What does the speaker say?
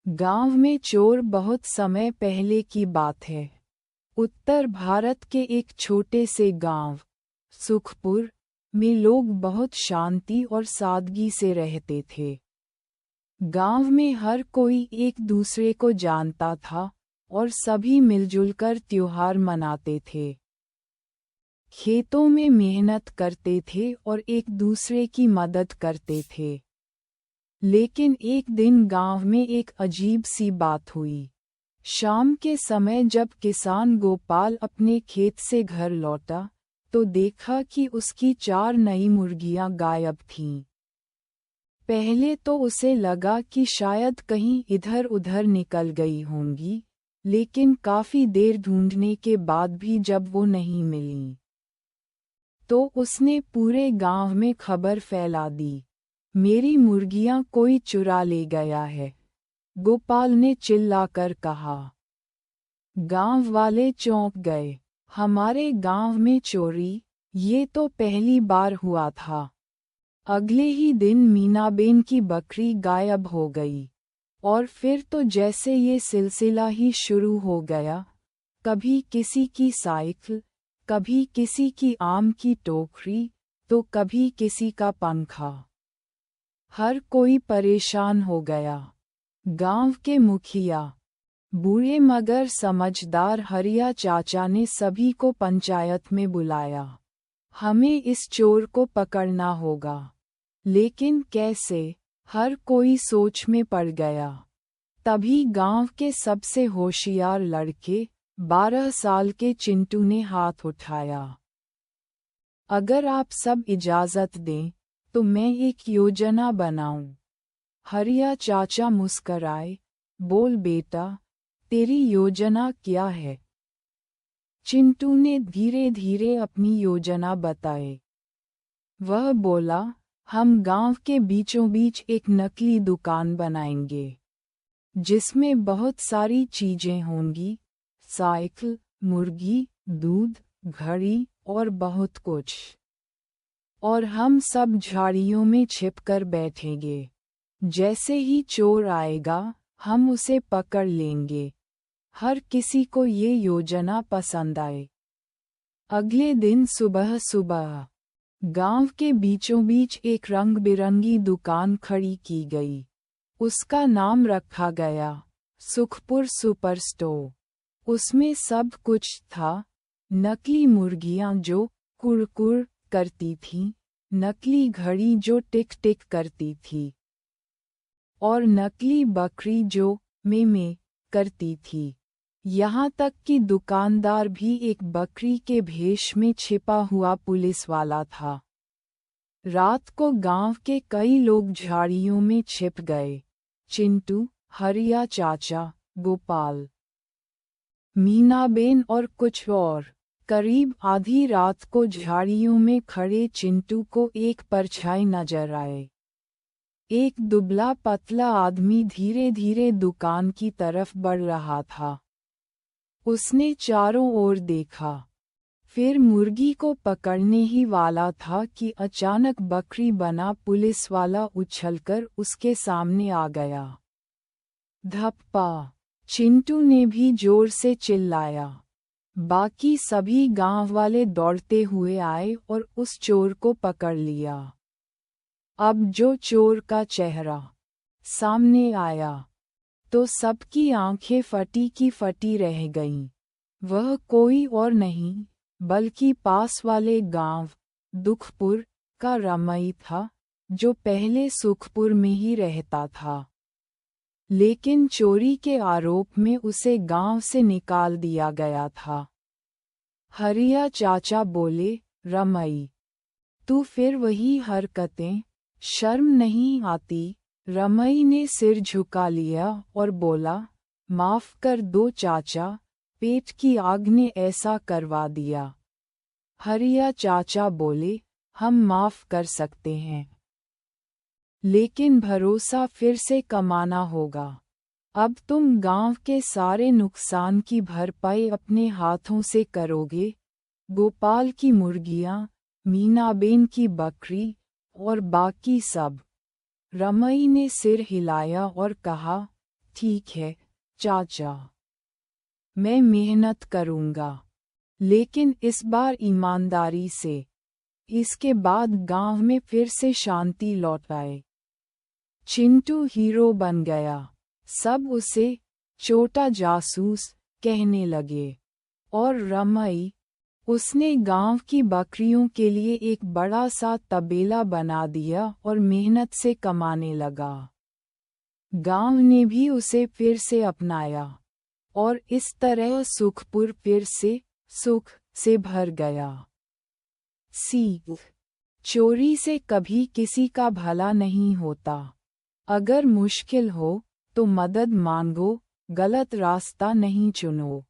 गांव में चोर बहुत समय पहले की बात है। उत्तर भारत के एक छोटे से गांव सुखपुर में लोग बहुत शांति और सादगी से रहते थे। गांव में हर कोई एक दूसरे को जानता था और सभी मिलजुल कर त्योहार मनाते थे। खेतों में मेहनत करते थे और एक दूसरे की मदद करते थे। लेकिन एक दिन गांव में एक अजीब सी बात हुई। शाम के समय जब किसान गोपाल अपने खेत से घर लौटा तो देखा कि उसकी 4 नई मुर्गियां गायब थीं। पहले तो उसे लगा कि शायद कहीं इधर उधर निकल गई होंगी, लेकिन काफी देर ढूंढने के बाद भी जब वो नहीं मिलीं, तो उसने पूरे गांव में खबर फैला दी, मेरी मुर्गियां कोई चुरा ले गया है। गोपाल ने चिल्लाकर कहा। गांव वाले चौंक गए। हमारे गांव में चोरी, ये तो पहली बार हुआ था। अगले ही दिन मीनाबेन की बकरी गायब हो गई। और फिर तो जैसे ये सिलसिला ही शुरू हो गया। कभी किसी की साइकिल, कभी किसी की आम की टोकरी, तो कभी किसी का पंखा। हर कोई परेशान हो गया। गांव के मुखिया, बूढ़े मगर समझदार हरिया चाचा ने सभी को पंचायत में बुलाया। हमें इस चोर को पकड़ना होगा। लेकिन कैसे? हर कोई सोच में पड़ गया। तभी गांव के सबसे होशियार लड़के 12 साल के चिंटू ने हाथ उठाया। अगर आप सब इजाजत दें तो मैं एक योजना बनाऊं। हरिया चाचा मुस्कराए, बोल बेटा, तेरी योजना क्या है? चिंटू ने धीरे धीरे अपनी योजना बताई। वह बोला, हम गांव के बीचों बीच एक नकली दुकान बनाएंगे, जिसमें बहुत सारी चीजें होंगी, साइकिल, मुर्गी, दूध, घड़ी और बहुत कुछ। और हम सब झाड़ियों में छिपकर बैठेंगे। जैसे ही चोर आएगा, हम उसे पकड़ लेंगे। हर किसी को ये योजना पसंद आए। अगले दिन सुबह सुबह गांव के बीचों बीच एक रंग बिरंगी दुकान खड़ी की गई। उसका नाम रखा गया सुखपुर सुपर स्टोर। उसमें सब कुछ था। नकली मुर्गियां जो कुड़कुड़ करती थीं, नकली घड़ी जो टिक टिक करती थी, और नकली बकरी जो में करती थी। यहाँ तक कि दुकानदार भी एक बकरी के भेष में छिपा हुआ पुलिस वाला था। रात को गांव के कई लोग झाड़ियों में छिप गए। चिंटू, हरिया चाचा, गोपाल, मीनाबेन और कुछ और। करीब आधी रात को झाड़ियों में खड़े चिंटू को एक परछाई नजर आए। एक दुबला पतला आदमी धीरे धीरे दुकान की तरफ बढ़ रहा था। उसने चारों ओर देखा, फिर मुर्गी को पकड़ने ही वाला था कि अचानक बकरी बना पुलिस वाला उछलकर उसके सामने आ गया। धप्पा! चिंटू ने भी जोर से चिल्लाया। बाकी सभी गांव वाले दौड़ते हुए आए और उस चोर को पकड़ लिया। अब जो चोर का चेहरा सामने आया, तो सबकी आंखें फटी की फटी रह गईं। वह कोई और नहीं, बल्कि पास वाले गांव दुखपुर का रमई था, जो पहले सुखपुर में ही रहता था। लेकिन चोरी के आरोप में उसे गांव से निकाल दिया गया था। हरिया चाचा बोले, रमई, तू फिर वही हरकतें, शर्म नहीं आती? रमई ने सिर झुका लिया और बोला, माफ कर दो चाचा, पेट की आग ने ऐसा करवा दिया। हरिया चाचा बोले, हम माफ कर सकते हैं, लेकिन भरोसा फिर से कमाना होगा। अब तुम गांव के सारे नुकसान की भरपाई अपने हाथों से करोगे। गोपाल की मुर्गियां, मीनाबेन की बकरी और बाकी सब। रमई ने सिर हिलाया और कहा, ठीक है चाचा, मैं मेहनत करूंगा, लेकिन इस बार ईमानदारी से। इसके बाद गांव में फिर से शांति लौट आए। चिंटू हीरो बन गया। सब उसे छोटा जासूस कहने लगे। और रमई, उसने गांव की बकरियों के लिए एक बड़ा सा तबेला बना दिया और मेहनत से कमाने लगा। गांव ने भी उसे फिर से अपनाया और इस तरह सुखपुर फिर से सुख से भर गया। सीख, चोरी से कभी किसी का भला नहीं होता। अगर मुश्किल हो तो मदद मांगो, गलत रास्ता नहीं चुनो।